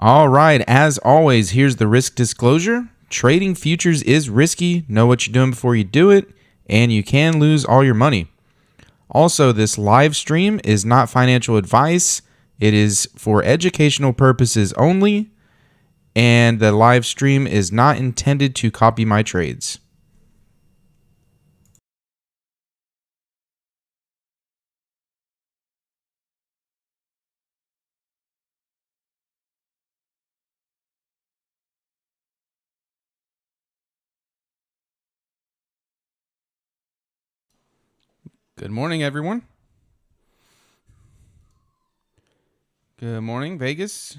All right, as always, here's the risk disclosure. Trading futures is risky. Know what you're doing before you do it, and you can lose all your money. Also, this live stream is not financial advice. It is for educational purposes only, and the live stream is not intended to copy my trades. Good morning, everyone. Good morning, Vegas,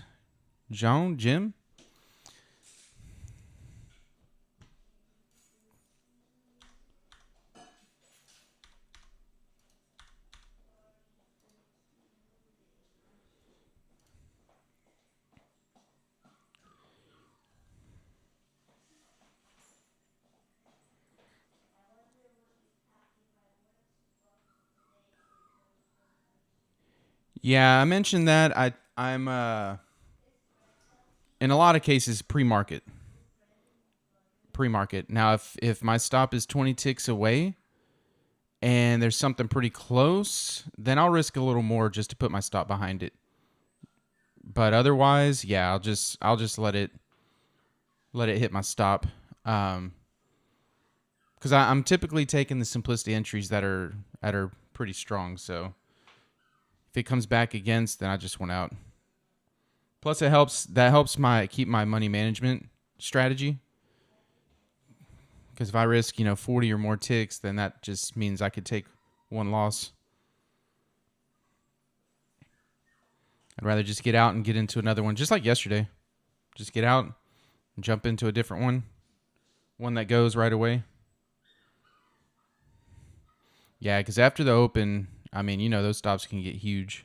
Joan, Jim. Yeah, I mentioned that I'm in a lot of cases pre-market. Now, if my stop is 20 ticks away and there's something pretty close, then I'll risk a little more just to put my stop behind it. But otherwise, yeah, I'll just let it hit my stop. Because I'm typically taking the simplicity entries that are pretty strong. So if it comes back against, then I just went out. Plus, it helps keep my money management strategy. Because if I risk 40 or more ticks, then that just means I could take one loss. I'd rather just get out and get into another one, just like yesterday. Just get out and jump into a different one that goes right away. Yeah, because after the open, I mean, those stops can get huge.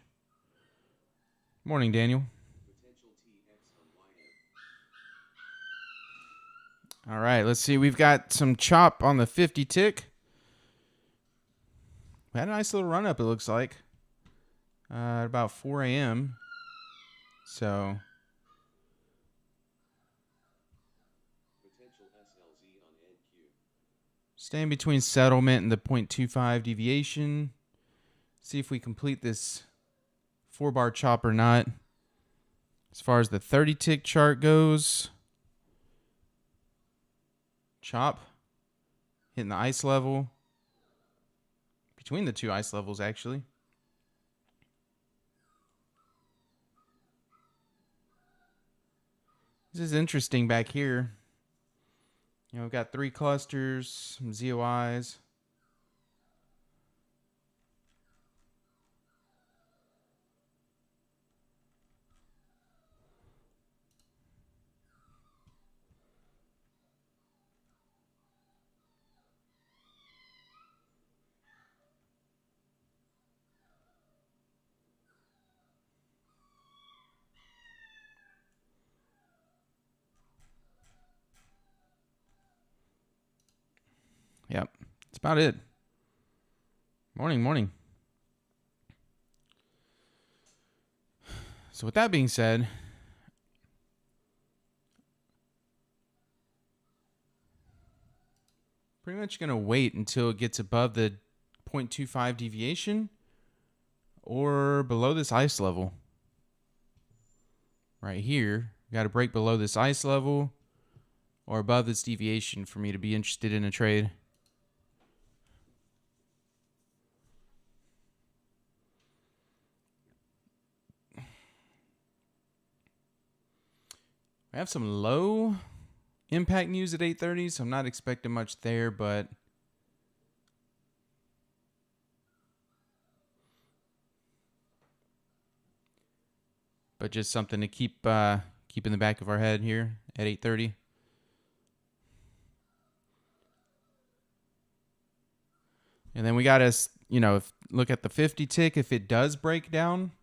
Morning, Daniel. All right, let's see. We've got some chop on the 50 tick. We had a nice little run up, it looks like, at about 4 a.m. So, staying between settlement and the 0.25 deviation. See if we complete this 4-bar chop or not. As far as the 30 tick chart goes, chop hitting the ice level. Between the two ice levels, actually. This is interesting back here. We've got 3 clusters, some ZOIs. Yep, that's about it. Morning. So with that being said, pretty much going to wait until it gets above the 0.25 deviation or below this ice level. Right here, got to break below this ice level or above this deviation for me to be interested in a trade. We have some low impact news at 8:30, so I'm not expecting much there, but just something to keep in the back of our head here at 8:30. And then we got to, look at the 50 tick. If it does break down,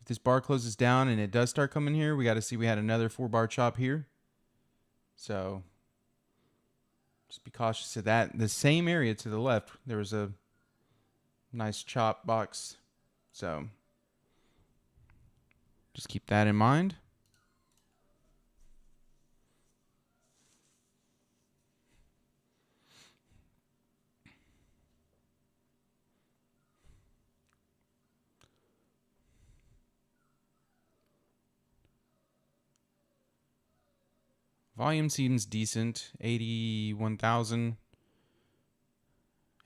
if this bar closes down and it does start coming here, we got to see we had another 4-bar chop here. So just be cautious of that. The same area to the left, there was a nice chop box. So just keep that in mind. Volume seems decent. 81,000.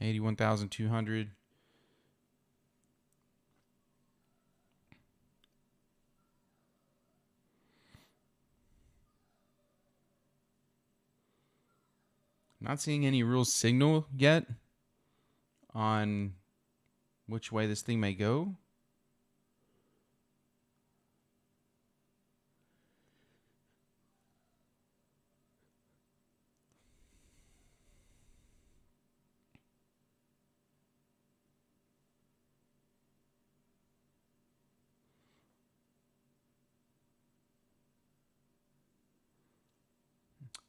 81,200. Not seeing any real signal yet on which way this thing may go.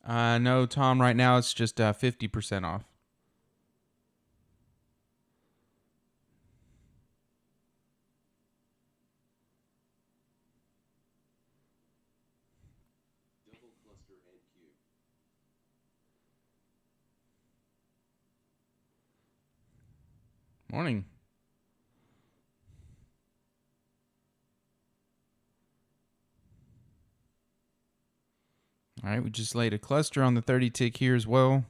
No, Tom, right now it's just 50% off. Morning. All right, we just laid a cluster on the 30 tick here as well.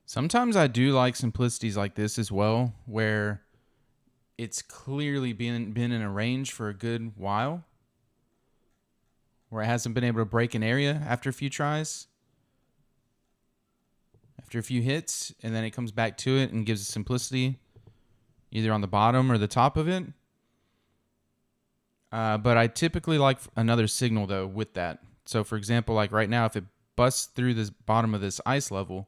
Sometimes I do like simplicities like this as well, where it's clearly been in a range for a good while, where it hasn't been able to break an area after a few tries, after a few hits, and then it comes back to it and gives a simplicity either on the bottom or the top of it. But I typically like another signal, though, with that. So, for example, like right now, if it busts through this bottom of this ice level,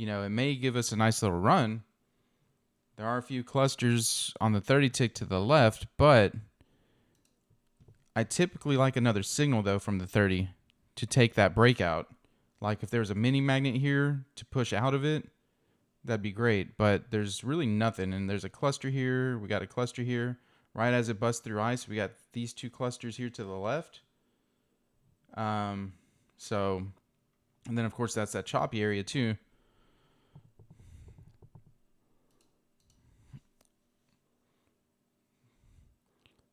it may give us a nice little run. There are a few clusters on the 30 tick to the left, but I typically like another signal, though, from the 30 to take that breakout. Like if there's a mini magnet here to push out of it, that'd be great. But there's really nothing. And there's a cluster here. We got a cluster here. Right as it busts through ice, we got these two clusters here to the left. And then, of course, that's that choppy area, too.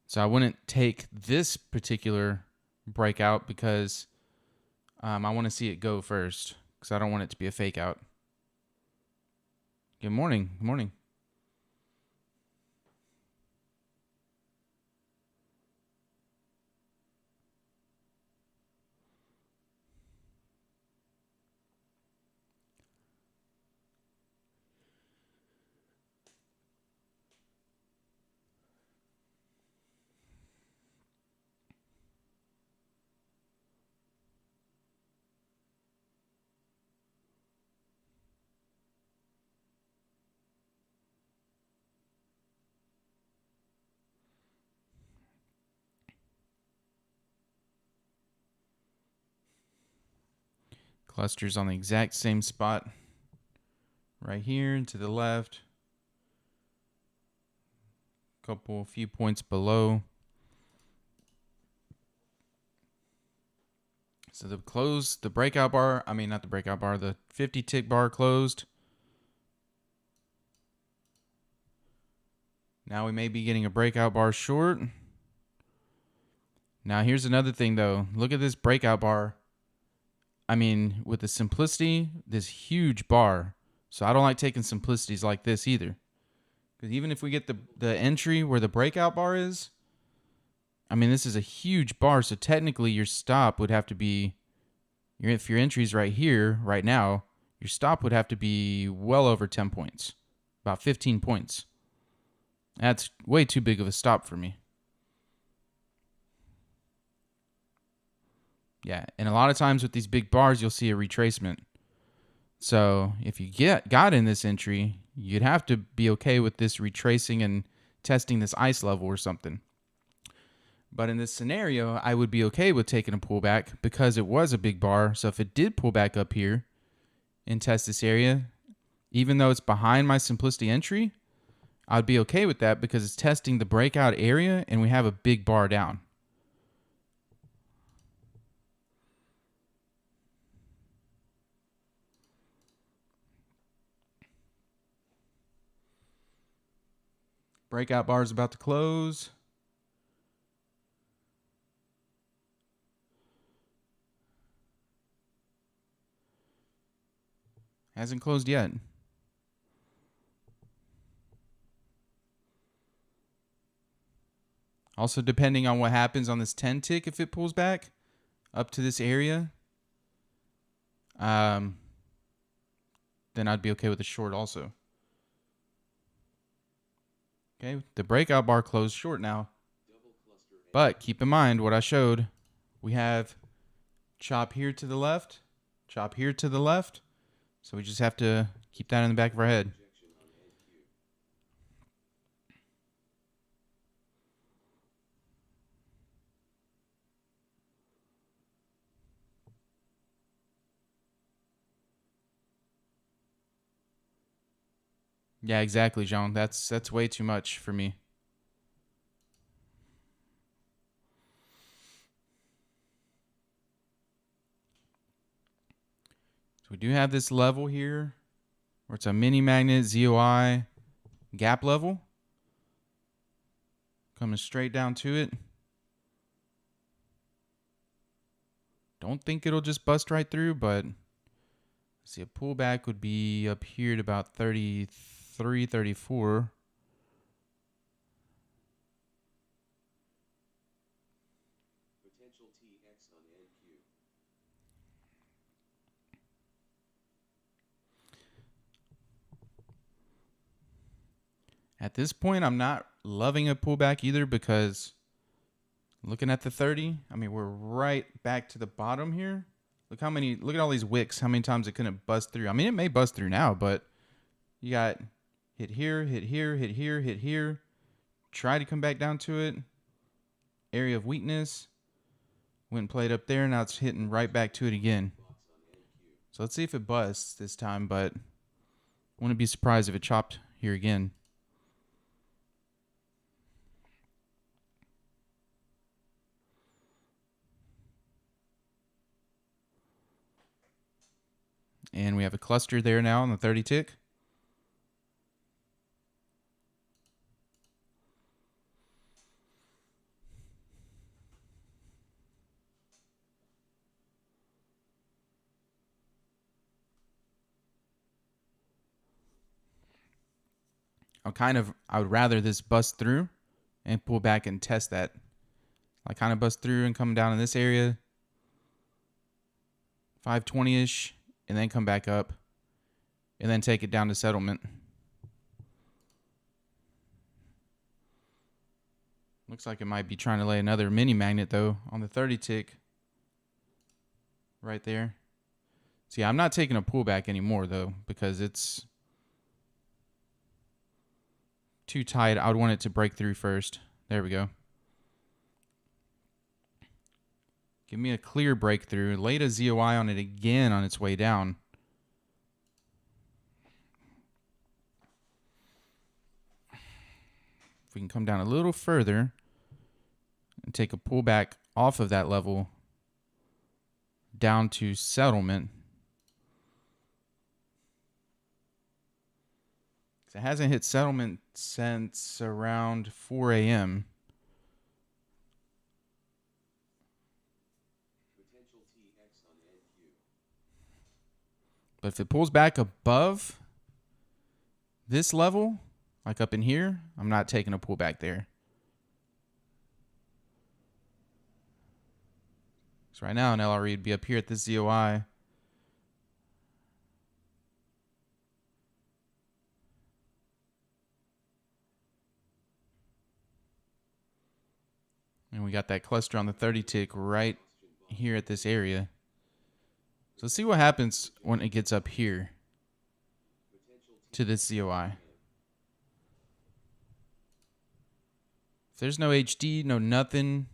So I wouldn't take this particular breakout because I want to see it go first because I don't want it to be a fake out. Good morning. Good morning. Clusters on the exact same spot. Right here to the left. Few points below. So the breakout bar, not the breakout bar, the 50 tick bar closed. Now we may be getting a breakout bar short. Now here's another thing though. Look at this breakout bar. With the simplicity, this huge bar. So I don't like taking simplicities like this either. Because even if we get the entry where the breakout bar is, I mean, this is a huge bar, so technically your stop would have to be, if your entry's right here, right now, your stop would have to be well over 10 points, about 15 points. That's way too big of a stop for me. Yeah, and a lot of times with these big bars, you'll see a retracement. So if you got in this entry, you'd have to be okay with this retracing and testing this ice level or something. But in this scenario, I would be okay with taking a pullback because it was a big bar. So if it did pull back up here and test this area, even though it's behind my simplicity entry, I'd be okay with that because it's testing the breakout area and we have a big bar down. Breakout bar is about to close. Hasn't closed yet. Also, depending on what happens on this 10 tick, if it pulls back up to this area, then I'd be okay with a short also. Okay, the breakout bar closed short now. But keep in mind what I showed. We have chop here to the left, chop here to the left. So we just have to keep that in the back of our head. Yeah, exactly, Jean. That's way too much for me. So we do have this level here where it's a mini magnet ZOI gap level. Coming straight down to it. Don't think it'll just bust right through, but see, a pullback would be up here at about 33, 34. Potential TX on NQ. At this point, I'm not loving a pullback either because looking at the 30, I mean, we're right back to the bottom here. Look at all these wicks, how many times it couldn't bust through. I mean, it may bust through now, but you got hit here, hit here, hit here, hit here. Try to come back down to it. Area of weakness. Went and played up there. Now it's hitting right back to it again. So let's see if it busts this time, but wouldn't be surprised if it chopped here again. And we have a cluster there now on the 30 tick. I would rather this bust through and pull back and test that. I kind of bust through and come down in this area, 520-ish, and then come back up, and then take it down to settlement. Looks like it might be trying to lay another mini magnet, though, on the 30 tick. Right there. See, I'm not taking a pullback anymore, though, because it's too tight. I would want it to break through first. There we go. Give me a clear breakthrough. Laid a ZOI on it again on its way down. If we can come down a little further and take a pullback off of that level down to settlement. It hasn't hit settlement since around 4 a.m. But if it pulls back above this level, like up in here, I'm not taking a pullback there. So right now an LRE would be up here at this ZOI. And we got that cluster on the 30 tick right here at this area. So let's see what happens when it gets up here to this ZOI. If there's no HD, no nothing.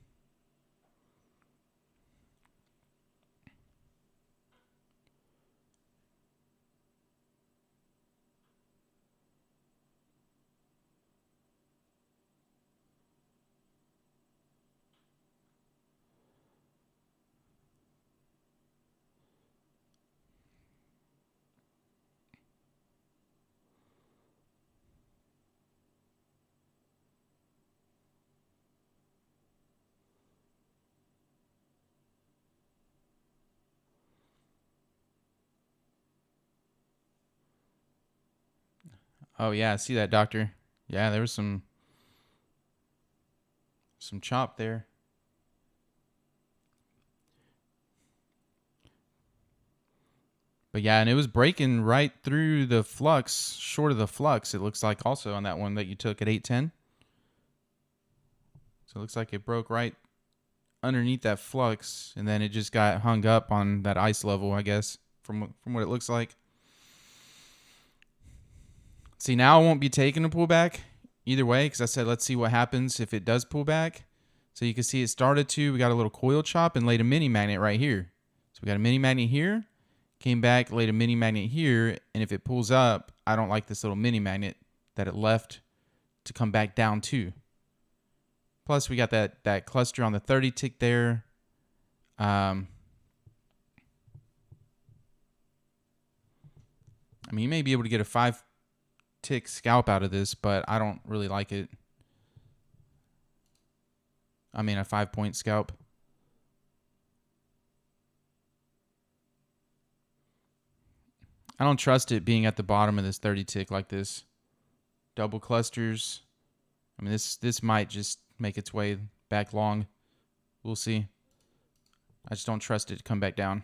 Oh yeah, I see that, doctor. Yeah, there was some chop there. But yeah, and it was breaking right through the flux, short of the flux, it looks like, also on that one that you took at 810. So it looks like it broke right underneath that flux, and then it just got hung up on that ice level, I guess, from what it looks like. See, now I won't be taking a pullback either way, because I said let's see what happens if it does pull back. So you can see it started to, we got a little coil chop and laid a mini magnet right here. So we got a mini magnet here, came back, laid a mini magnet here, and if it pulls up, I don't like this little mini magnet that it left to come back down to. Plus, we got that cluster on the 30 tick there. I mean, you may be able to get a 5 tick scalp out of this, but I don't really like it. I mean, a 5-point scalp. I don't trust it being at the bottom of this 30 tick like this. Double clusters. I mean, this might just make its way back long. We'll see. I just don't trust it to come back down.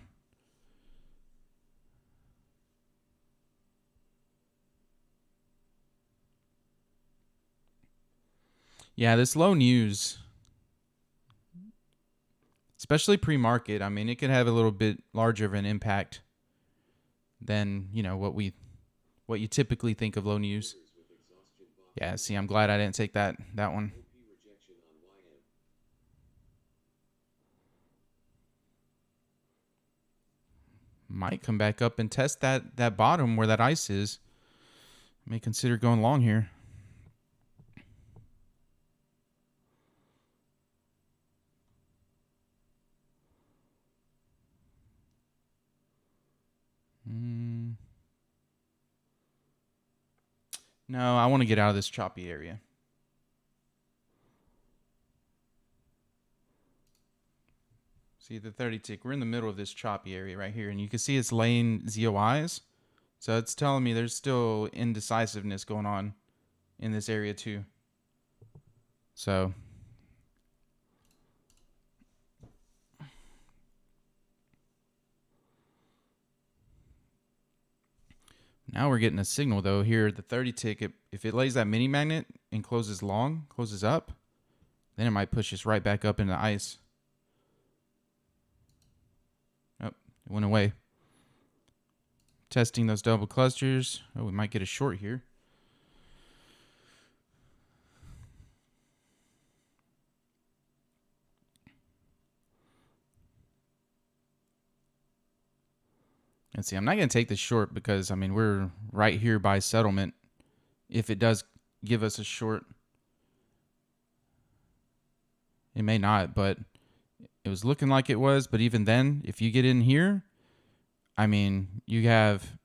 Yeah, this low news, especially pre-market, I mean, it could have a little bit larger of an impact than, you know, what you typically think of low news. Yeah, see, I'm glad I didn't take that one. Might come back up and test that bottom where that ice is. May consider going long here. No, I want to get out of this choppy area. See the 30 tick. We're in the middle of this choppy area right here, and you can see it's laying ZOIs. So it's telling me there's still indecisiveness going on in this area too. So now we're getting a signal though here. The 30 tick, if it lays that mini magnet and closes long, closes up, then it might push us right back up into the ice. Oh, it went away. Testing those double clusters. Oh, we might get a short here. Let's see, I'm not going to take this short because, I mean, we're right here by settlement. If it does give us a short, it may not, but it was looking like it was. But even then, if you get in here, I mean, you have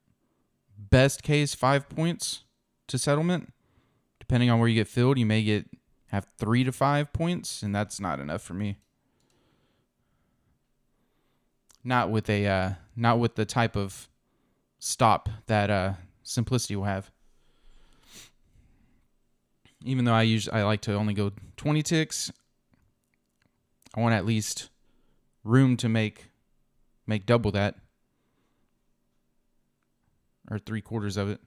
best case 5 points to settlement. Depending on where you get filled, you may have 3 to 5 points, and that's not enough for me. Not with the type of stop that Simplicity will have. Even though I like to only go 20 ticks, I want at least room to make double that, or 3/4 of it.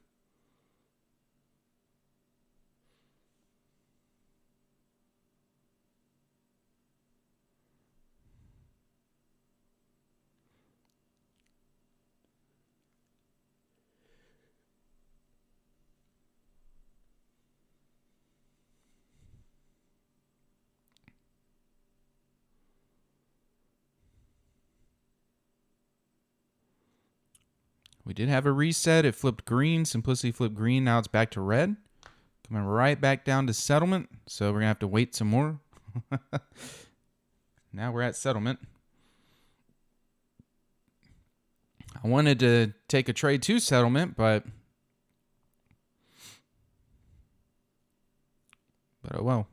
We did have a reset. It flipped green. Simplicity flipped green. Now it's back to red. Coming right back down to settlement. So we're going to have to wait some more. Now we're at settlement. I wanted to take a trade to settlement, but oh well.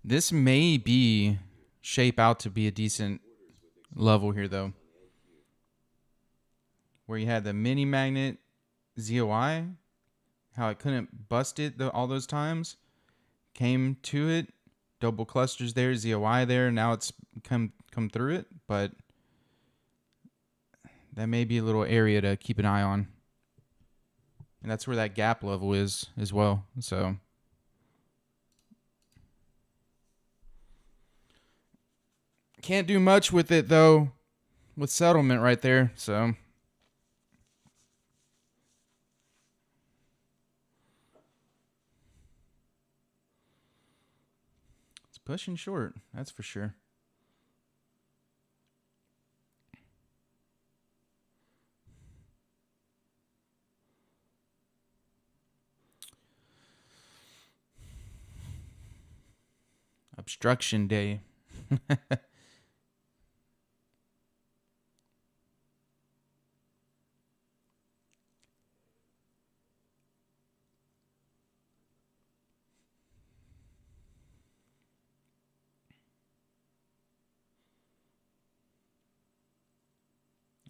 This may shape out to be a decent level here, though. Where you had the mini magnet ZOI, how it couldn't bust it all those times, came to it, double clusters there, ZOI there, now it's come through it, but that may be a little area to keep an eye on. And that's where that gap level is as well, so. Can't do much with it, though, with settlement right there, so. It's pushing short, that's for sure. Obstruction day.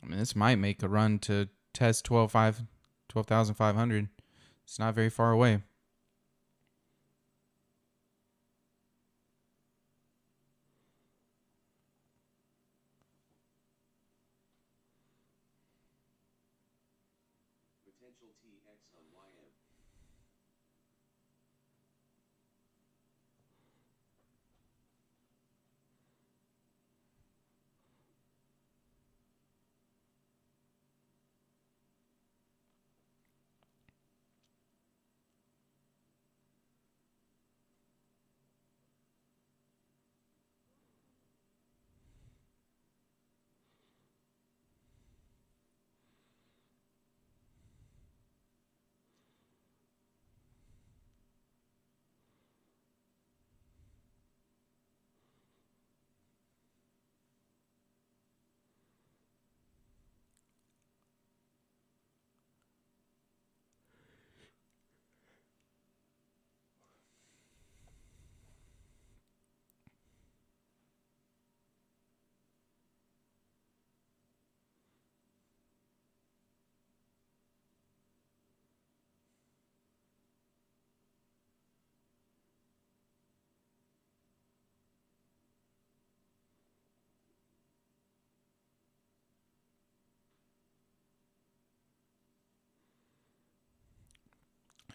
I mean, this might make a run to test 12,500. It's not very far away. Potential TX on YM.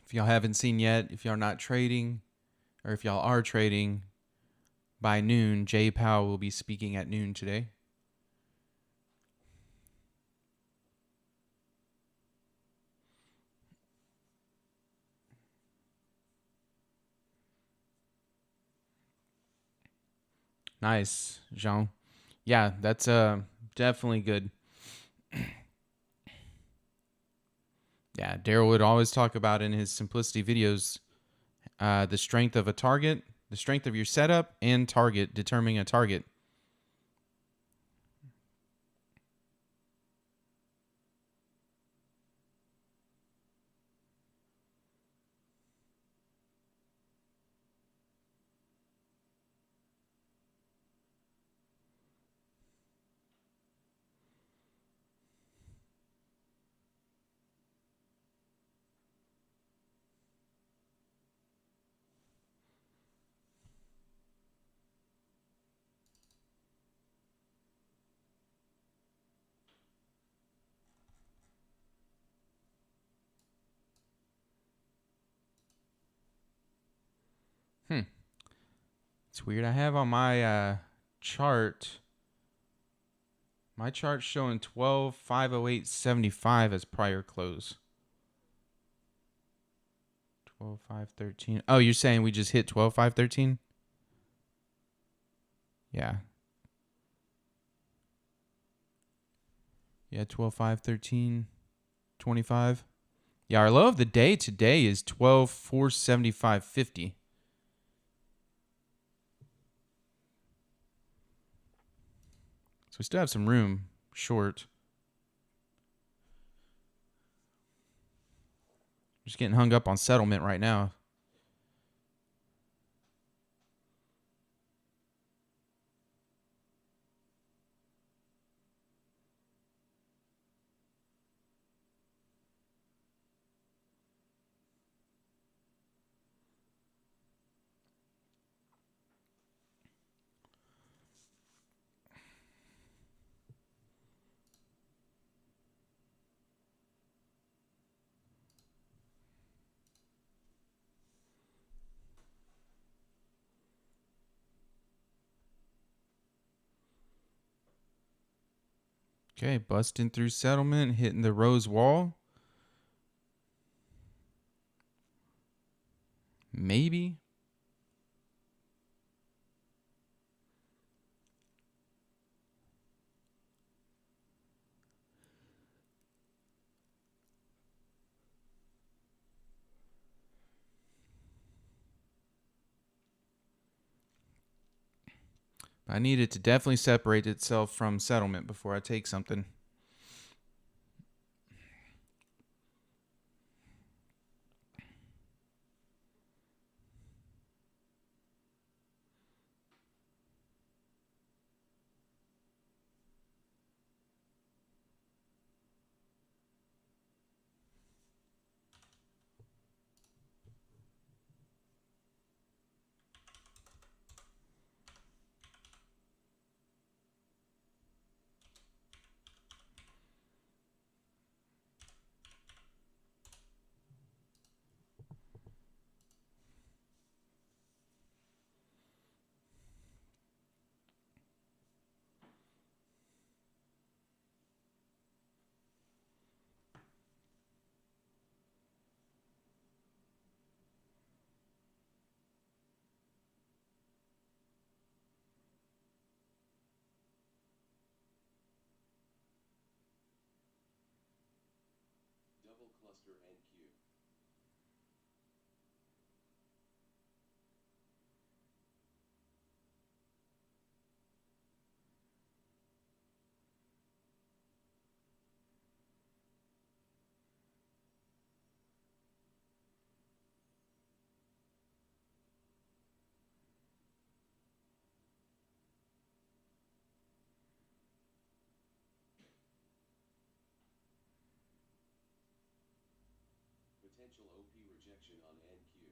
If y'all haven't seen yet, if y'all are not trading, or if y'all are trading, by noon, Jay Powell will be speaking at noon today. Nice, Jean. Yeah, that's definitely good. Yeah, Daryl would always talk about in his simplicity videos the strength of a target, the strength of your setup, and target, determining a target. It's weird. I have on my chart. My chart's showing 12,508.75 as prior close. 12,513. Oh, you're saying we just hit 12,513? Yeah. Yeah, 12,513.25. Yeah, our low of the day today is 12,475.50. So we still have some room short. Just getting hung up on settlement right now. Okay, busting through settlement, hitting the rose wall. Maybe. I need it to definitely separate itself from settlement before I take something. Double cluster NQ. Potential OP rejection on NQ.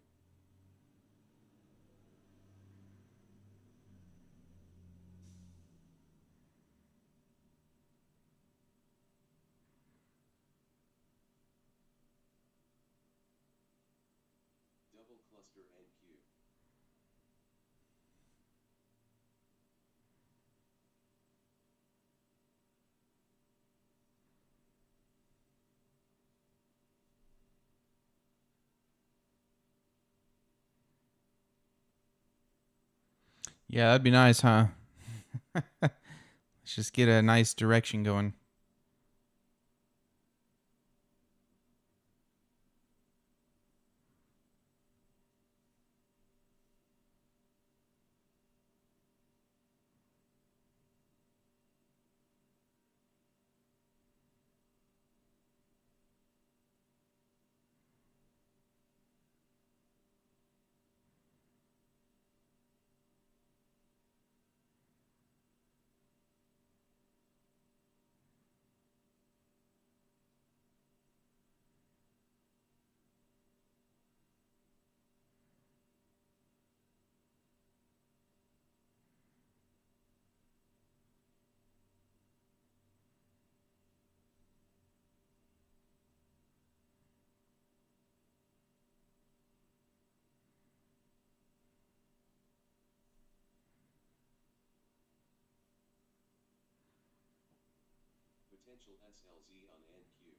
Double cluster NQ. Yeah, that'd be nice, huh? Let's just get a nice direction going. potential SLZ on NQ.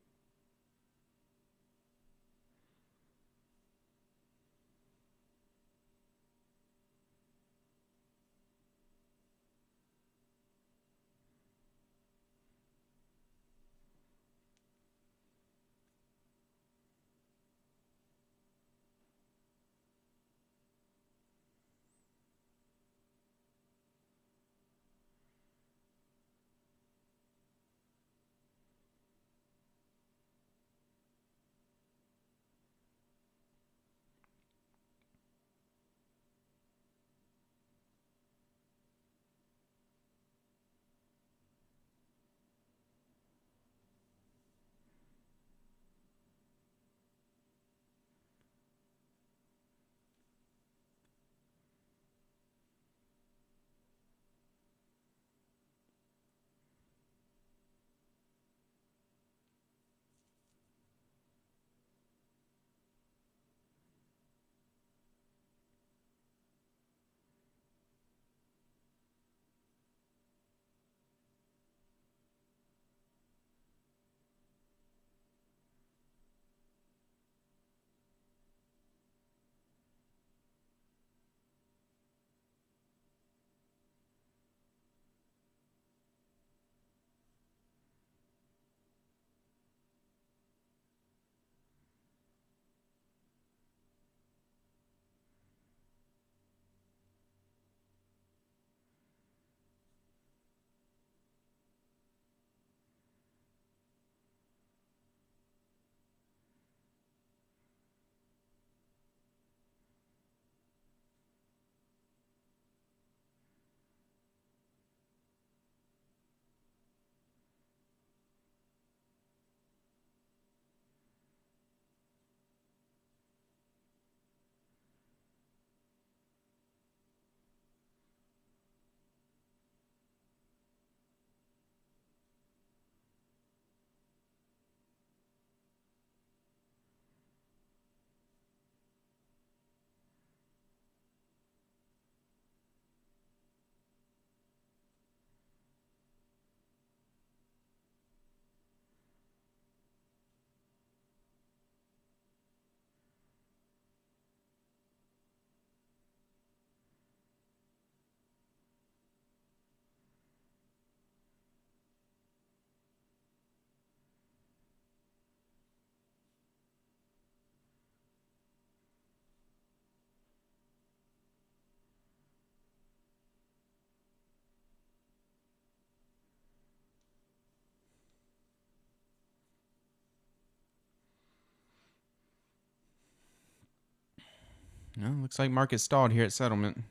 No, looks like market stalled here at settlement.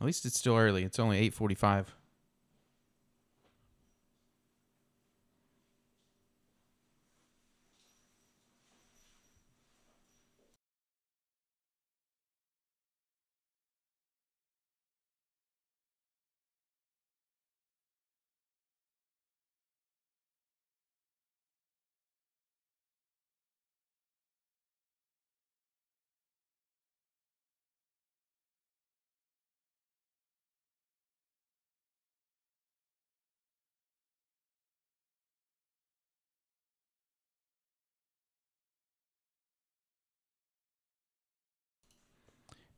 At least it's still early. It's only 8:45.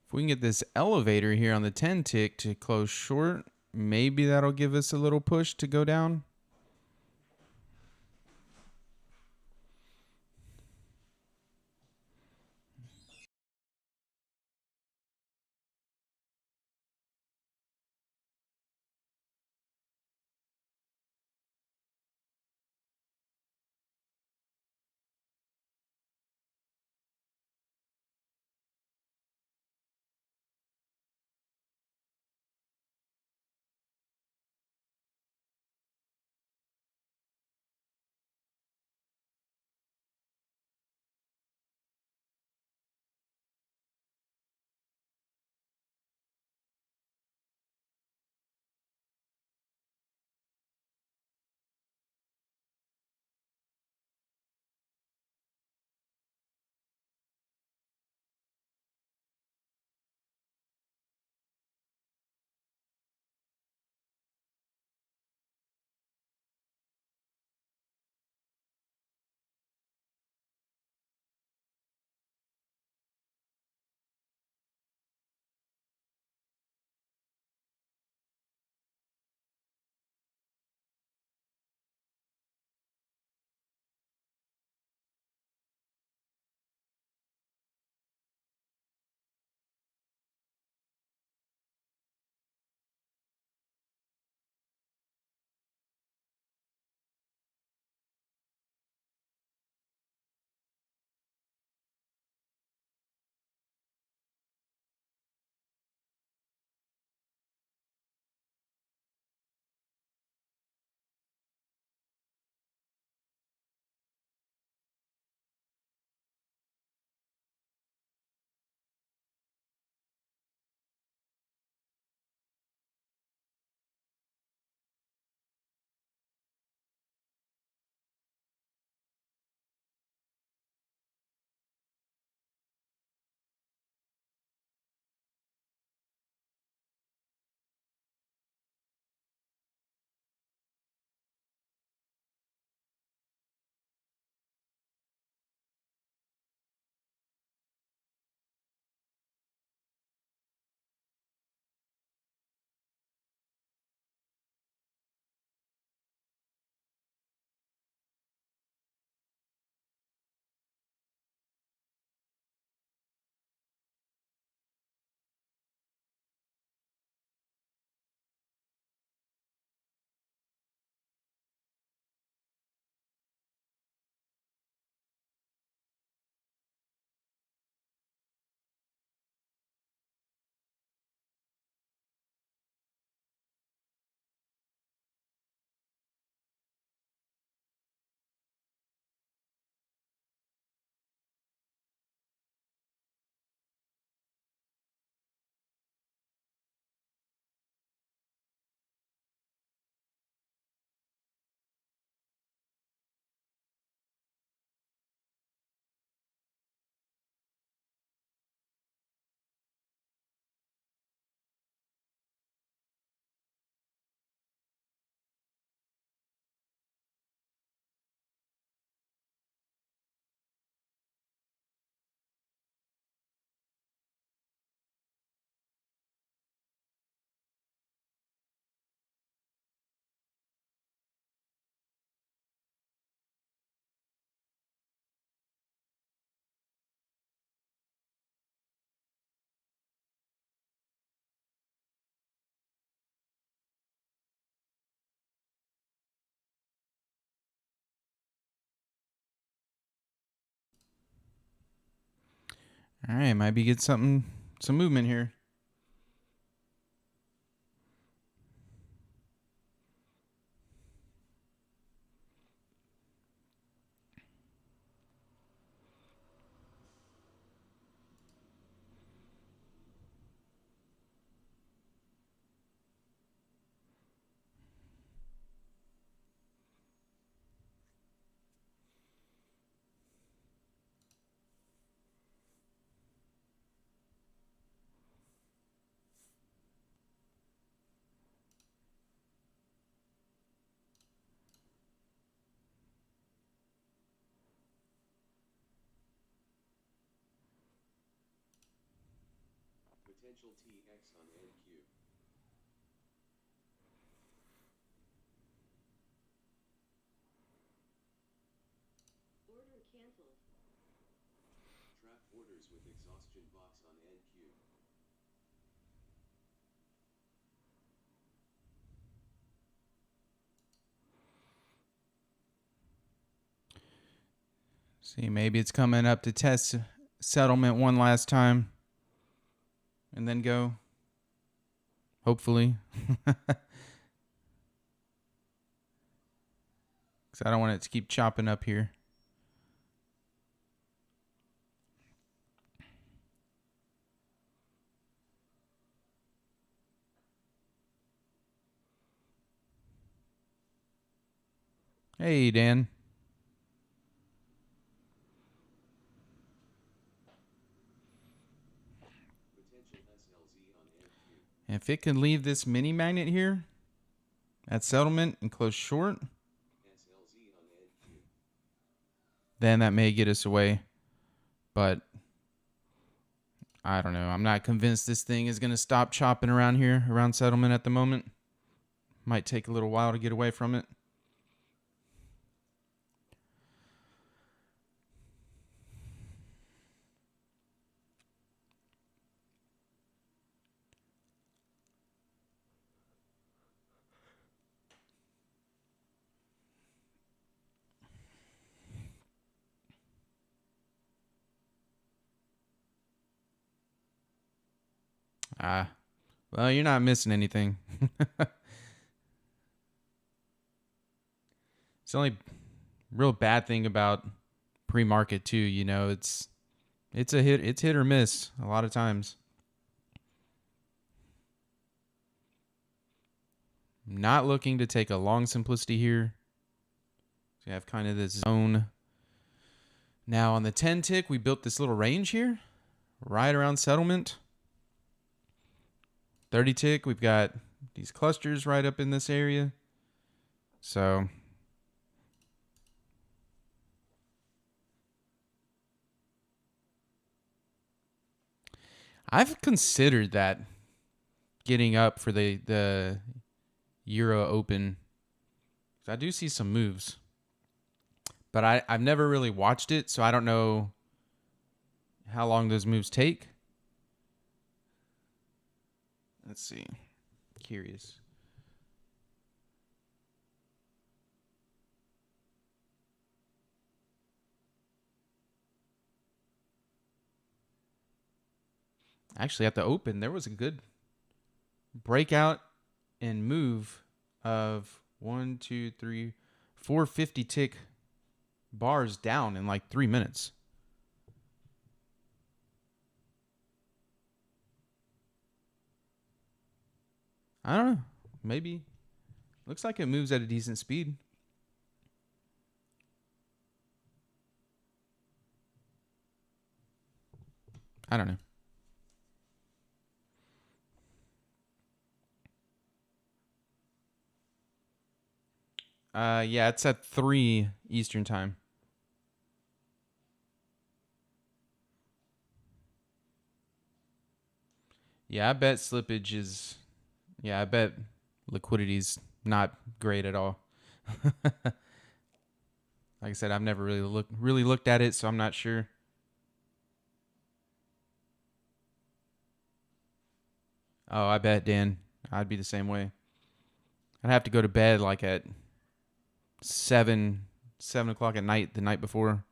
If we can get this elevator here on the 10 tick to close short, maybe that'll give us a little push to go down. All right, might be get some movement here. Potential TX on NQ. Order canceled. Trap orders with exhaustion box on NQ. See, maybe it's coming up to test settlement one last time and then go. Hopefully. Because I don't want it to keep chopping up here. Hey, Dan. Potential SLZ on NQ. If it can leave this mini magnet here at settlement and close short, SLZ on NQ. then that may get us away. But I don't know. I'm not convinced this thing is going to stop chopping around here, around settlement at the moment. Might take a little while to get away from it. Well, you're not missing anything. It's the only real bad thing about pre-market too, you know, it's hit or miss a lot of times. Not looking to take a long simplicity here. So you have kind of this zone. Now on the 10 tick, we built this little range here, right around settlement. 30 tick, we've got these clusters right up in this area. So I've considered that getting up for the Euro Open. I do see some moves, but I've never really watched it, so I don't know how long those moves take. Let's see. Curious. Actually, at the Open, there was a good breakout and move of 1, 2, 3, 450 tick bars down in like 3 minutes. I don't know. Maybe. Looks like it moves at a decent speed. I don't know. Yeah, it's at 3 Eastern time. Yeah, I bet slippage is. Yeah, I bet liquidity's not great at all. Like I said, I've never really looked at it, so I'm not sure. Oh, I bet, Dan. I'd be the same way. I'd have to go to bed like at 7 o'clock at night the night before,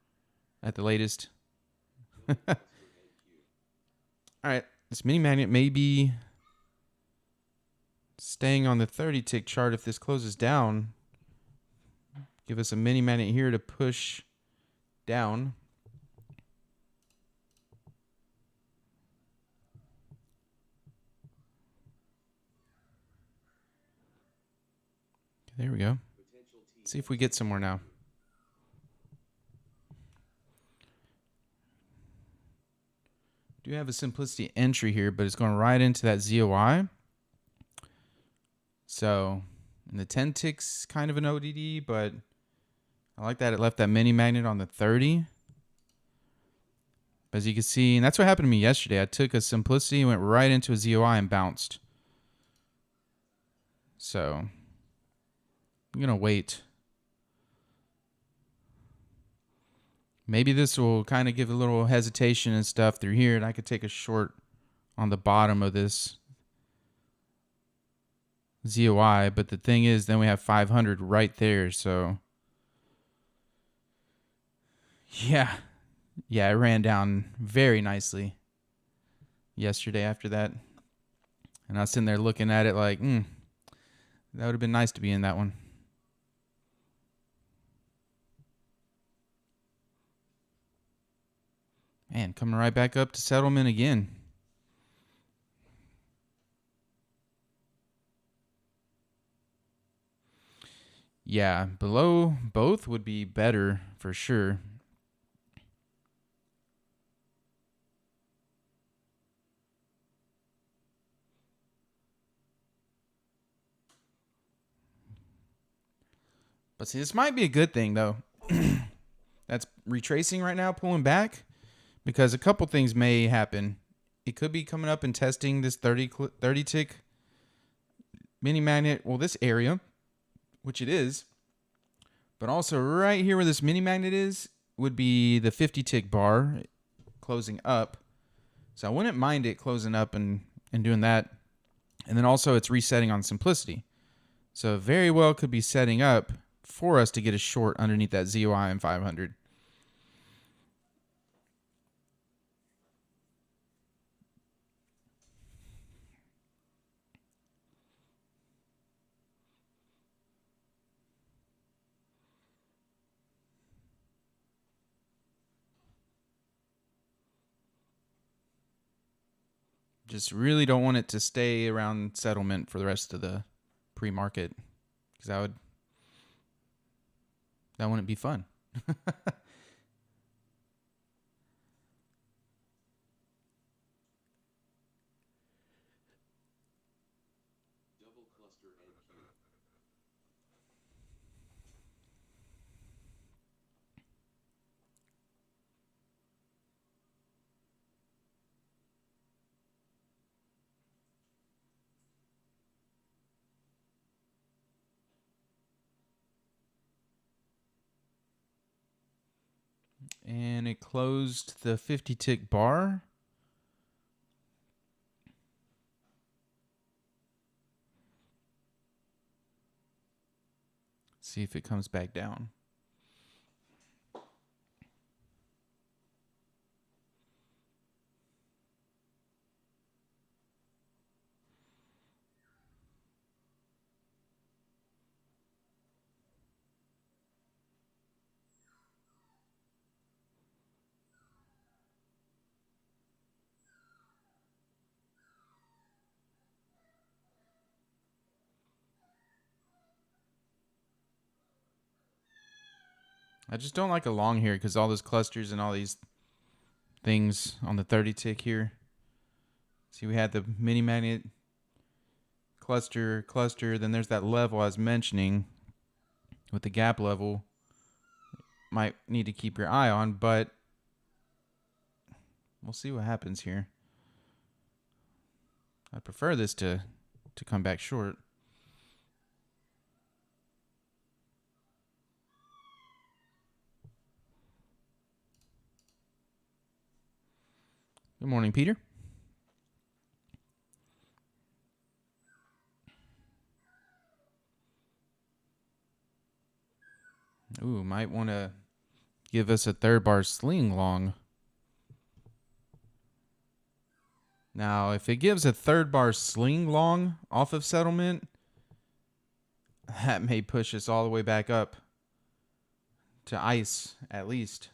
at the latest. No request for NQ. All right, this mini magnet may be staying on the 30 tick chart. If this closes down, give us a mini magnet here to push down. There we go. See if we get somewhere now. Do have a simplicity entry here, but it's going right into that ZOI. So, and the 10 ticks kind of an ODD, but I like that it left that mini magnet on the 30. As you can see, and that's what happened to me yesterday. I took a simplicity, went right into a ZOI and bounced. So, I'm going to wait. Maybe this will kind of give a little hesitation and stuff through here, and I could take a short on the bottom of this ZOI. But the thing is, then we have 500 right there. So, yeah, it ran down very nicely yesterday after that. And I was sitting there looking at it like, that would have been nice to be in that one. Man, coming right back up to settlement again. Yeah, below both would be better for sure. But see, this might be a good thing, though. That's retracing right now, pulling back, because a couple things may happen. It could be coming up and testing this 30 tick mini magnet, well, this area, which it is. But also right here where this mini magnet is would be the 50 tick bar closing up. So I wouldn't mind it closing up and doing that. And then also it's resetting on simplicity. So very well could be setting up for us to get a short underneath that ZOI and 500. Just really don't want it to stay around settlement for the rest of the pre-market, because that wouldn't be fun. Double cluster NQ. And it closed the 50 tick bar. See if it comes back down. I just don't like a long here because all those clusters and all these things on the 30 tick here. See, we had the mini magnet cluster, then there's that level I was mentioning with the gap level. Might need to keep your eye on, but we'll see what happens here. I prefer this to come back short. Good morning, Peter. Ooh, might want to give us a third bar sling long. Now, if it gives a third bar sling long off of settlement, that may push us all the way back up to ice, at least.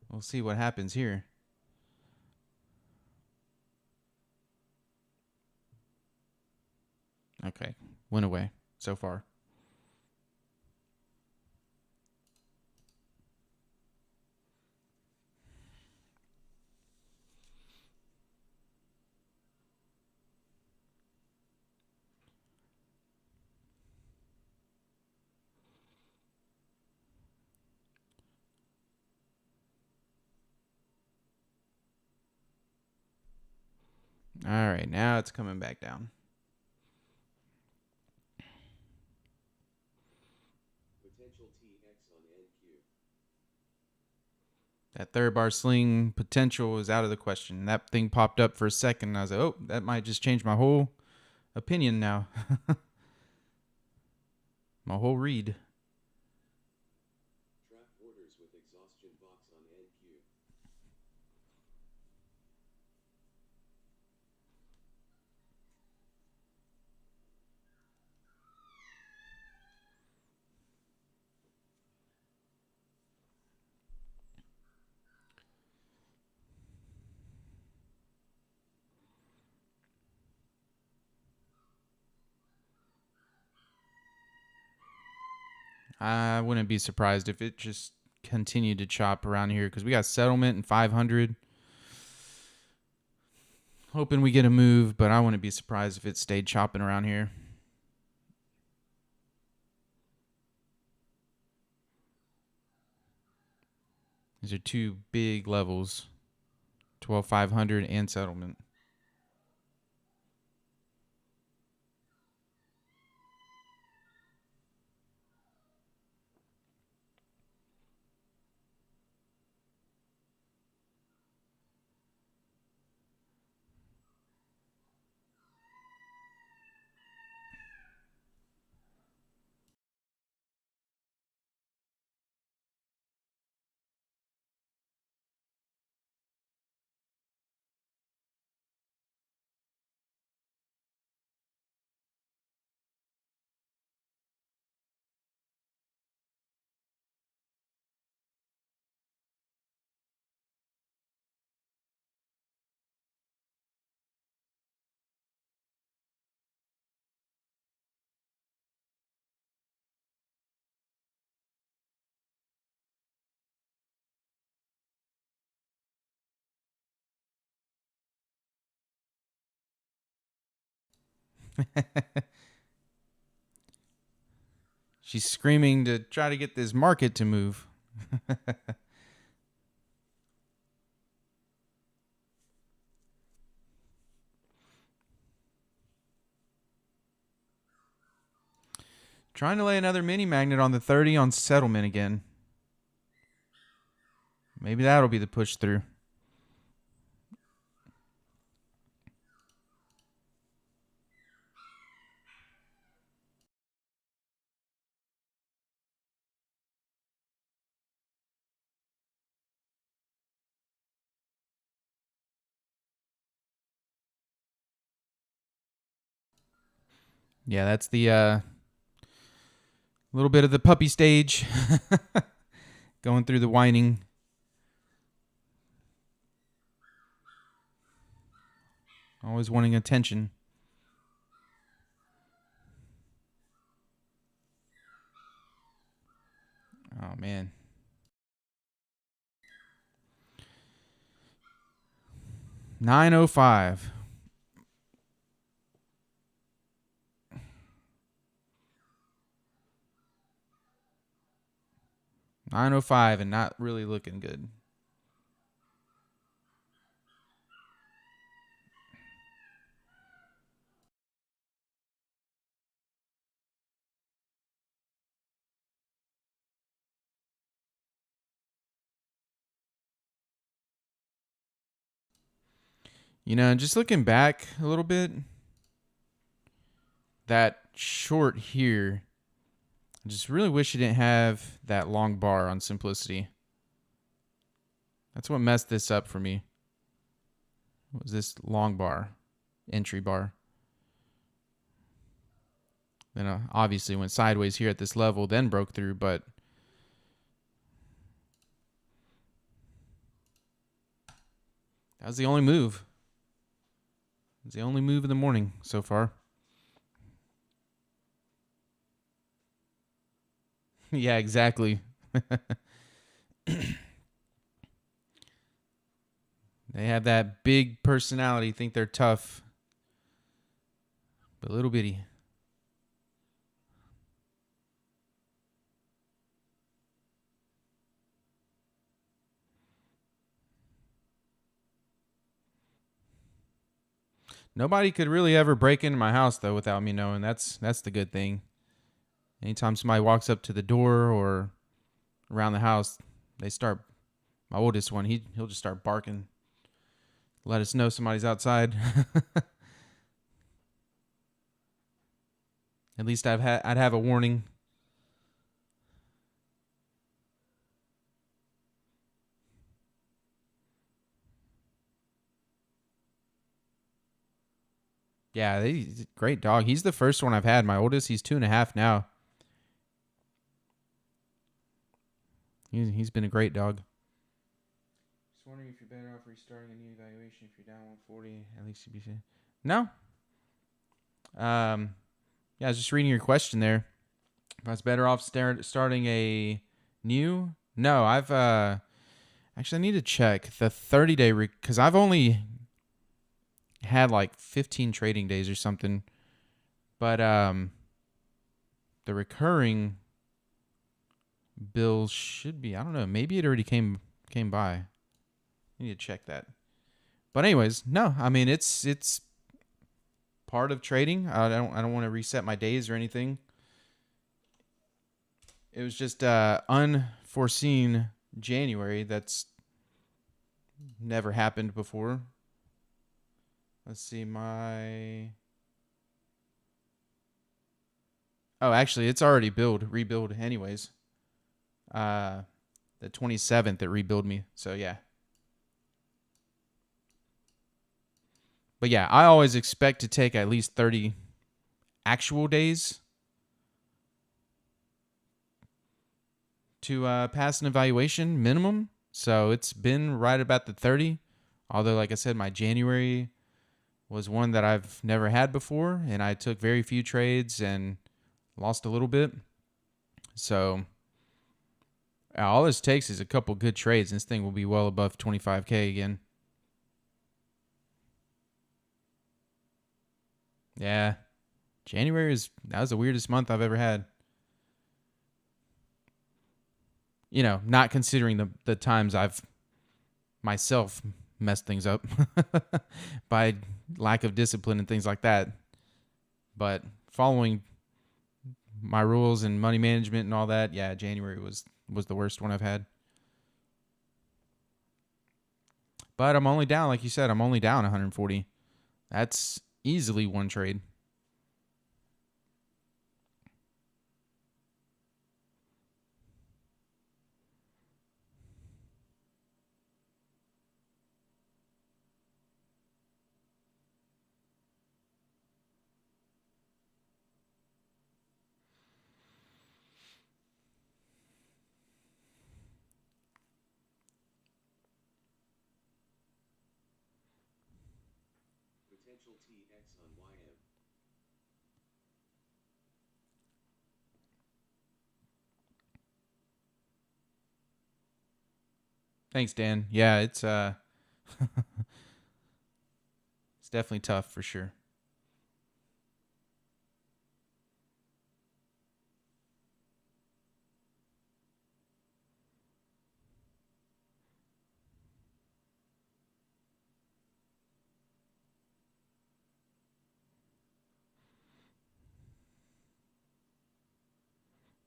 We'll see what happens here. Okay, went away so far. All right, now it's coming back down. Potential TX on NQ. That third bar sling potential is out of the question. That thing popped up for a second, and I was like, oh, that might just change my whole opinion now. My whole read. Trap orders with exhaustion box on NQ. I wouldn't be surprised if it just continued to chop around here because we got settlement and 500. Hoping we get a move, but I wouldn't be surprised if it stayed chopping around here. These are two big levels, 12,500 and settlement. She's screaming to try to get this market to move. Trying to lay another mini magnet on the 30 on settlement again. Maybe that'll be the push through. Yeah, that's the little bit of the puppy stage. Going through the whining. Always wanting attention. Oh, man. $9.05. $9.05 and not really looking good. You know, just looking back a little bit, that short here, I just really wish you didn't have that long bar on simplicity. That's what messed this up for me. was this long bar, entry bar. Then obviously went sideways here at this level, then broke through, but that was the only move. It was the only move of the morning so far. Yeah, exactly. They have that big personality, think they're tough, but little bitty. Nobody could really ever break into my house though without me knowing. That's the good thing. Anytime somebody walks up to the door or around the house, they start. My oldest one, he'll just start barking. Let us know somebody's outside. At least I'd have a warning. Yeah, he's a great dog. He's the first one I've had. My oldest, he's 2.5 now. He's been a great dog. Just wondering if you're better off restarting a new evaluation if you're down 140. At least you'd be safe. No. Yeah, I was just reading your question there. If I was better off starting a new. No, I've actually I need to check the 30-day because I've only had like 15 trading days or something. But the recurring bill should be, I don't know, maybe it already came by. I need to check that. But anyways, no, I mean it's part of trading. I don't want to reset my days or anything. It was just unforeseen January that's never happened before. Let's see, oh, actually, it's already rebuild anyways. The 27th it rebuild me. So yeah. But yeah, I always expect to take at least 30 actual days to pass an evaluation minimum. So it's been right about the 30. Although, like I said, my January was one that I've never had before, and I took very few trades and lost a little bit. So all this takes is a couple good trades, and this thing will be well above 25K again. Yeah. That was the weirdest month I've ever had. You know, not considering the times I've myself messed things up by lack of discipline and things like that. But following my rules and money management and all that, yeah, January was the worst one I've had. But I'm only down, like you said, I'm only down 140. That's easily one trade. Potential TX on YM. Thanks, Dan. Yeah, it's it's definitely tough for sure.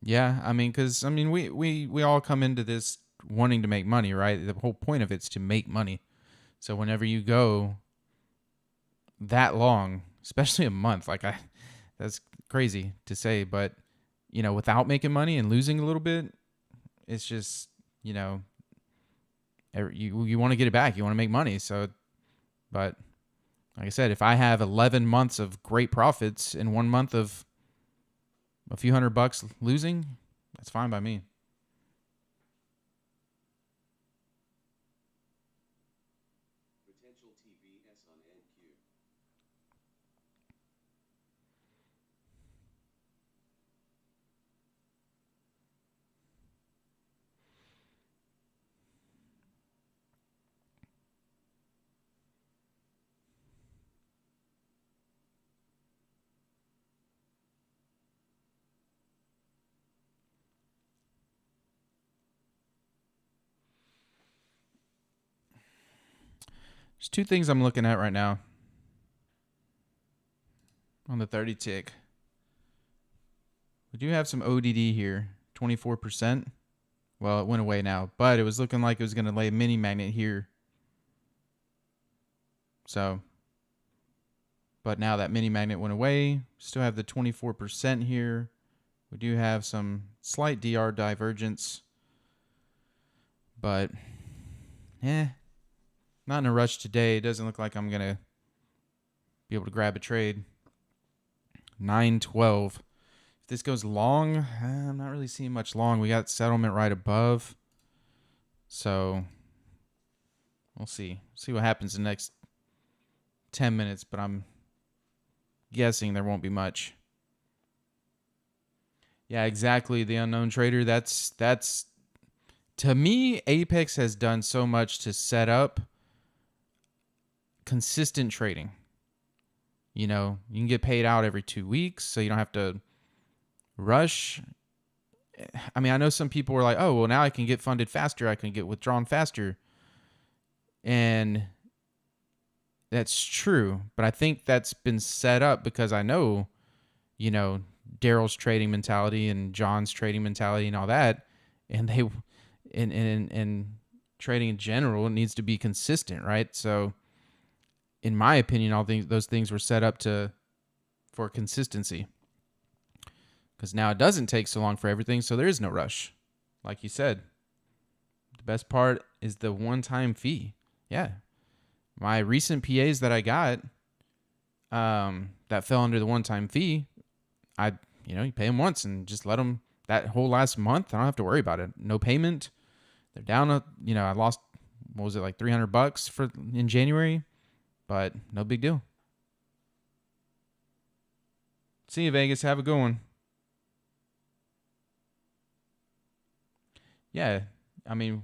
Yeah, I mean, because I mean, we all come into this wanting to make money, right? The whole point of it's to make money. So whenever you go that long, especially a month, that's crazy to say, but you know, without making money and losing a little bit, it's just, you know, you want to get it back, you want to make money, so But like I said, if I have 11 months of great profits and 1 month of a few $100 losing, that's fine by me. Potential TVS on NQ. There's two things I'm looking at right now on the 30 tick. We do have some ODD here, 24%. Well, it went away now, but it was looking like it was going to lay a mini magnet here. So, but now that mini magnet went away. Still have the 24% here. We do have some slight DR divergence, but not in a rush today. It doesn't look like I'm going to be able to grab a trade. 912. If this goes long, I'm not really seeing much long. We got settlement right above. So we'll see. See what happens in the next 10 minutes, but I'm guessing there won't be much. Yeah, exactly. The unknown trader. That's to me, Apex has done so much to set up consistent trading. You know, you can get paid out every 2 weeks, so you don't have to rush. I mean, I know some people were like, oh, well, now I can get funded faster. I can get withdrawn faster. And that's true. But I think that's been set up because I know, you know, Daryl's trading mentality and John's trading mentality and all that. And they, and trading in general needs to be consistent, right? So, in my opinion, all those things were set up for consistency. Because now it doesn't take so long for everything, so there is no rush. Like you said, the best part is the one-time fee. Yeah. My recent PAs that I got that fell under the one-time fee, you pay them once and just let them that whole last month. I don't have to worry about it. No payment. They're down. I lost, what was it, like $300 in January, but no big deal. See you, Vegas. Have a good one. Yeah, I mean,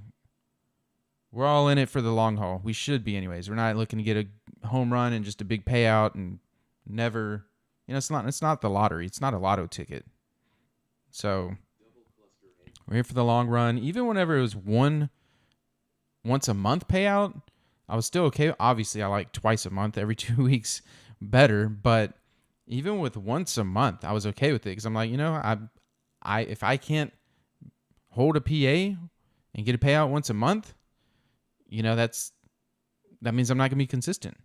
we're all in it for the long haul. We should be anyways. We're not looking to get a home run and just a big payout and never, it's not the lottery. It's not a lotto ticket. So we're here for the long run. Even whenever it was once a month payout, I was still okay. Obviously, I like twice a month, every 2 weeks better. But even with once a month, I was okay with it because I'm like, if I can't hold a PA and get a payout once a month, that means I'm not going to be consistent.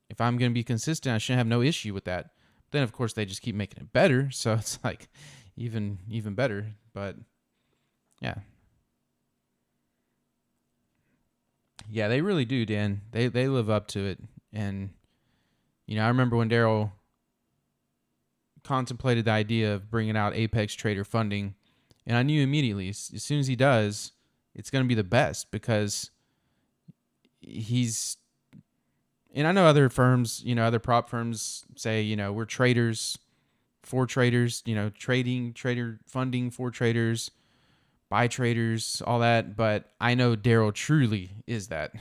If I'm going to be consistent, I shouldn't have no issue with that. Then, of course, they just keep making it better, so it's like even better. But yeah, they really do, Dan. They live up to it, and I remember when Daryl contemplated the idea of bringing out Apex Trader funding, and I knew immediately as soon as he does, it's going to be the best because and I know other firms, other prop firms say, we're traders for traders, trader funding for traders, by traders, all that. But I know Daryl truly is that.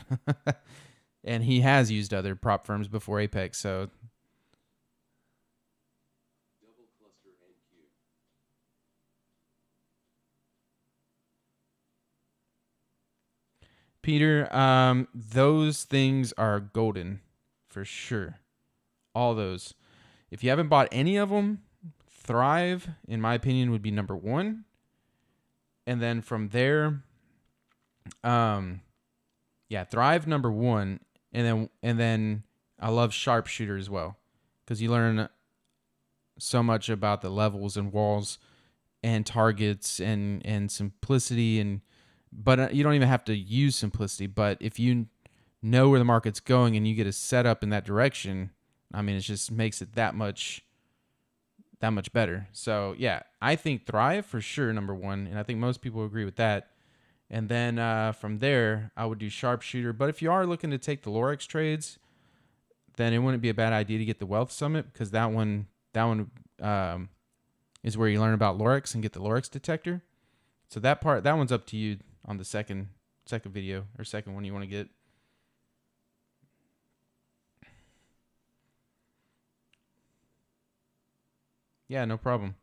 And he has used other prop firms before Apex. So Double cluster NQ. Peter, those things are golden for sure. All those. If you haven't bought any of them, Thrive, in my opinion, would be number one. And then from there, Thrive number one, and then I love Sharpshooter as well because you learn so much about the levels and walls and targets and simplicity but you don't even have to use simplicity. But if you know where the market's going and you get a setup in that direction, I mean, it just makes it that much better. So yeah, I think Thrive for sure, number one, and I think most people agree with that. And then from there, I would do Sharpshooter. But if you are looking to take the Lorex trades, then it wouldn't be a bad idea to get the Wealth Summit, because that one is where you learn about Lorex and get the Lorex detector. So that one's up to you on the second video or second one you want to get. Yeah, no problem.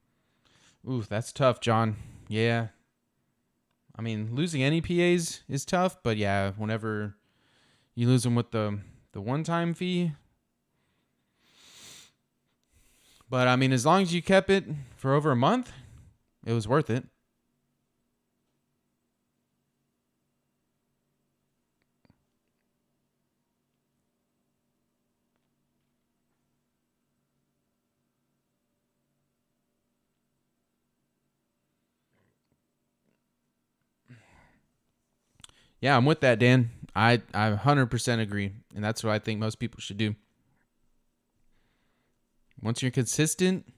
Ooh, that's tough, John. Yeah. I mean, losing any PAs is tough, but yeah, whenever you lose them with the one-time fee. But I mean, as long as you kept it for over a month, it was worth it. Yeah, I'm with that, Dan. I 100% agree, and that's what I think most people should do. Once you're consistent,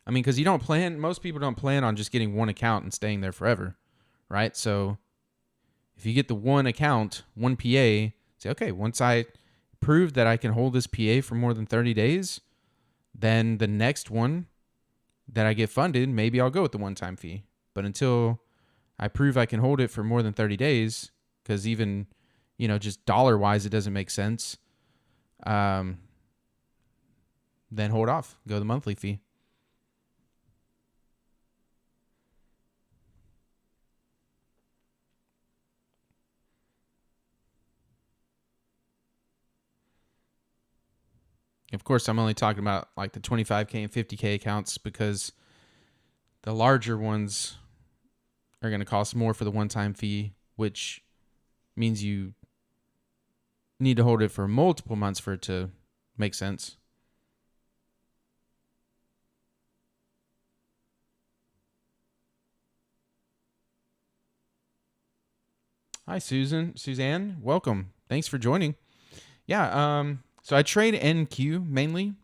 I mean, because most people don't plan on just getting one account and staying there forever, right? So if you get the one account, one PA, say, okay, once I prove that I can hold this PA for more than 30 days, then the next one that I get funded, maybe I'll go with the one-time fee. But until I prove I can hold it for more than 30 days, because even, just dollar-wise, it doesn't make sense, then hold off. Go the monthly fee. Of course, I'm only talking about like the 25K and 50K accounts, because the larger ones are going to cost more for the one-time fee, which means you need to hold it for multiple months for it to make sense. Hi, Suzanne, welcome. Thanks for joining. Yeah, so I trade NQ mainly,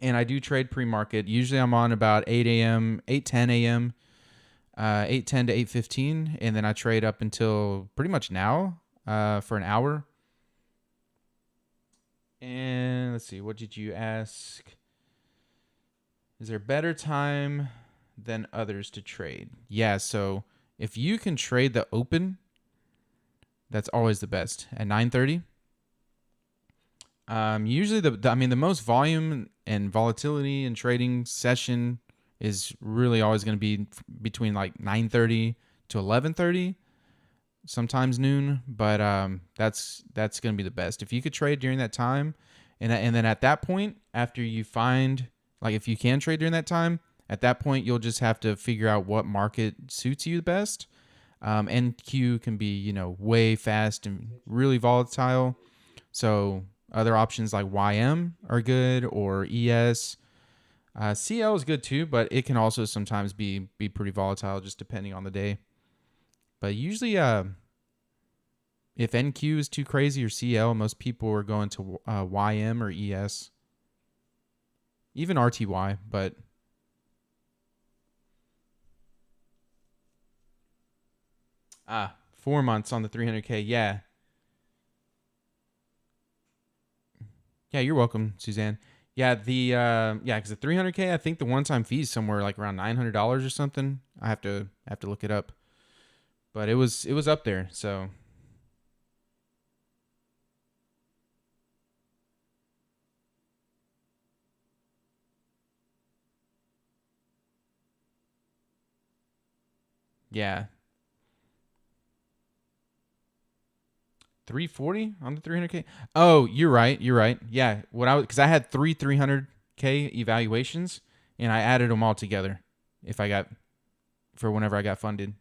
and I do trade pre-market. Usually I'm on about 8 a.m., 8:10 a.m., 8:10 to 8:15, and then I trade up until pretty much now for an hour. And let's see, what did you ask? Is there a better time than others to trade? Yeah, so if you can trade the open, that's always the best at 9:30. Usually the most volume and volatility in trading session is really always going to be between like 9:30 to 11:30, sometimes noon, but that's going to be the best. If you could trade during that time, and then at that point, after you find, like, if you can trade during that time, at that point you'll just have to figure out what market suits you the best. NQ can be, way fast and really volatile. So other options like YM are good, or ES. CL is good too, but it can also sometimes be pretty volatile, just depending on the day. But usually, if NQ is too crazy or CL, most people are going to YM or ES. Even RTY, but... Ah, 4 months on the 300K, yeah. Yeah, you're welcome, Suzanne. Yeah, because the 300K, I think the one-time fee is somewhere like around $900 or something. I have to look it up, but it was up there. So yeah, 340 on the 300K. Oh, you're right. Yeah, because I had 300K evaluations, and I added them all together. Whenever I got funded.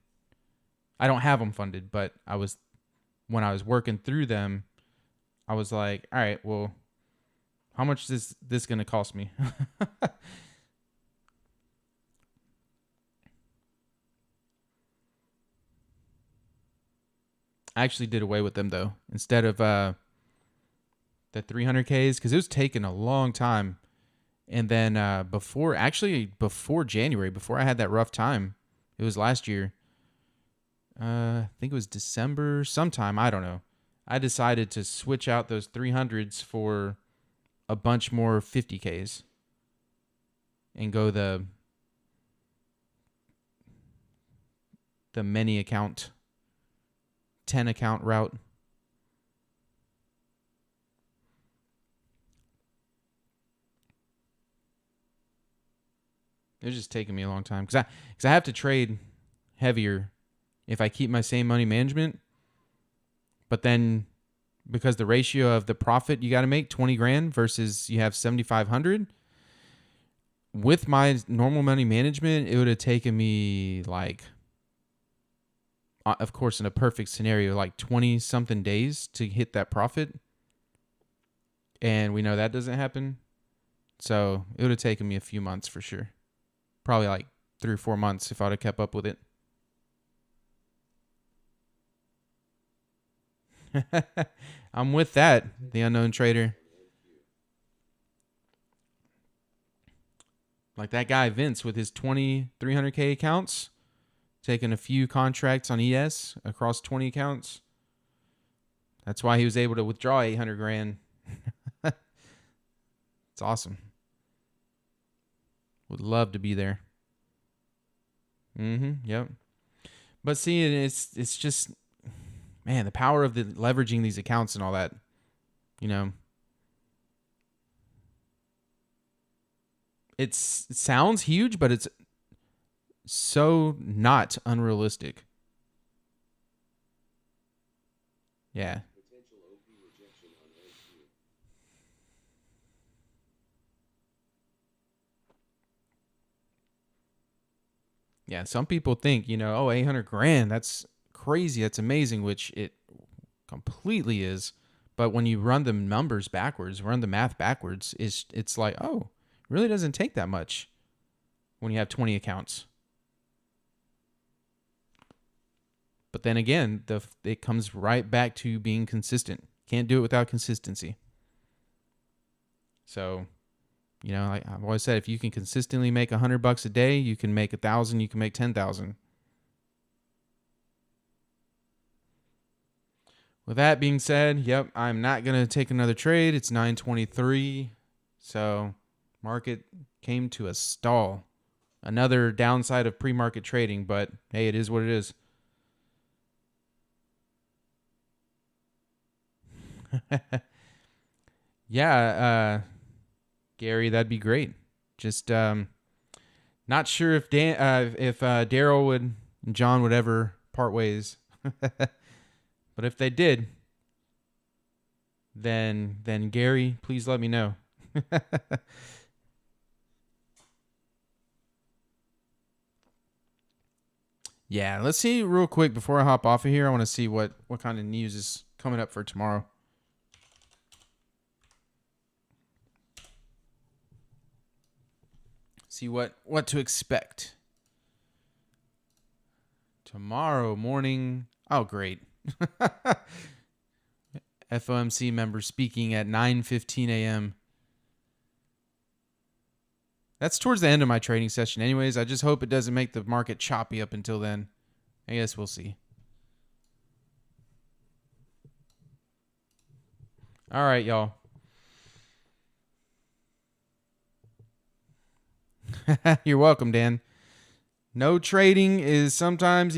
I don't have them funded, but when I was working through them, I was like, all right, well, how much is this going to cost me? I actually did away with them though. Instead of the 300Ks, because it was taking a long time. And then before January, before I had that rough time, it was last year. I think it was December sometime. I don't know. I decided to switch out those 300s for a bunch more 50Ks and go the many account, 10 account route. It was just taking me a long time because I have to trade heavier if I keep my same money management. But then because the ratio of the profit you got to make 20 grand versus you have 7,500 with my normal money management, it would have taken me like, of course, in a perfect scenario, like 20 something days to hit that profit. And we know that doesn't happen. So it would have taken me a few months for sure. Probably like 3 or 4 months if I'd have kept up with it. I'm with that, the unknown trader. Like that guy Vince with his 20 300K accounts, taking a few contracts on ES across 20 accounts. That's why he was able to withdraw 800 grand. It's awesome. Would love to be there. Yep. But see, it's just, man, the power of the leveraging these accounts and all that, you know. It sounds huge, but it's so not unrealistic. Yeah. Potential OP rejection on NQ. Yeah, some people think, oh, 800 grand, that's crazy, that's amazing, which it completely is. But when you run the numbers backwards, run the math backwards, it's like, oh, it really doesn't take that much when you have 20 accounts. But then again, it comes right back to being consistent. Can't do it without consistency. So, like I've always said, if you can consistently make $100 a day, you can make 1,000, you can make 10,000. With that being said, yep, I'm not going to take another trade. It's 9:23. So, market came to a stall. Another downside of pre-market trading, but hey, it is what it is. Yeah, Gary, that'd be great. Just not sure if Daryl and John would ever part ways, but if they did, then Gary, please let me know. Yeah, let's see real quick before I hop off of here. I want to see what kind of news is coming up for tomorrow. See what to expect. Tomorrow morning. Oh, great. FOMC member speaking at 9:15 a.m. That's towards the end of my trading session anyways. I just hope it doesn't make the market choppy up until then. I guess we'll see. All right, y'all. You're welcome, Dan. No trading is sometimes,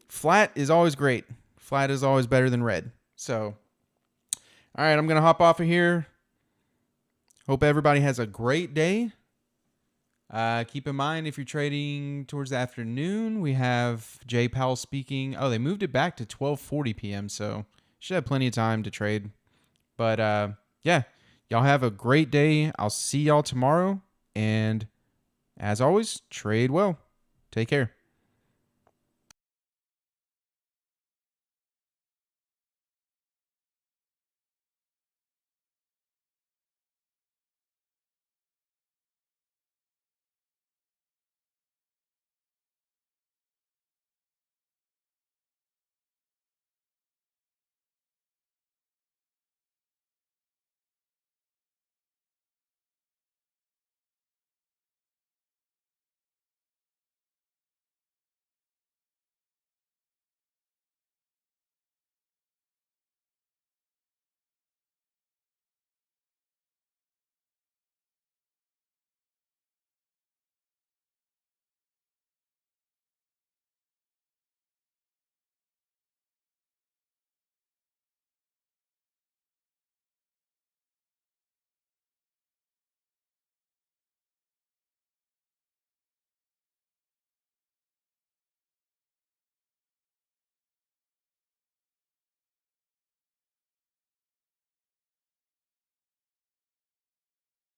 flat is always great. Flat is always better than red. So, all right, I'm going to hop off of here. Hope everybody has a great day. Keep in mind, if you're trading towards the afternoon, we have Jay Powell speaking. Oh, they moved it back to 12:40 p.m., so should have plenty of time to trade. But, yeah, y'all have a great day. I'll see y'all tomorrow. And as always, trade well. Take care.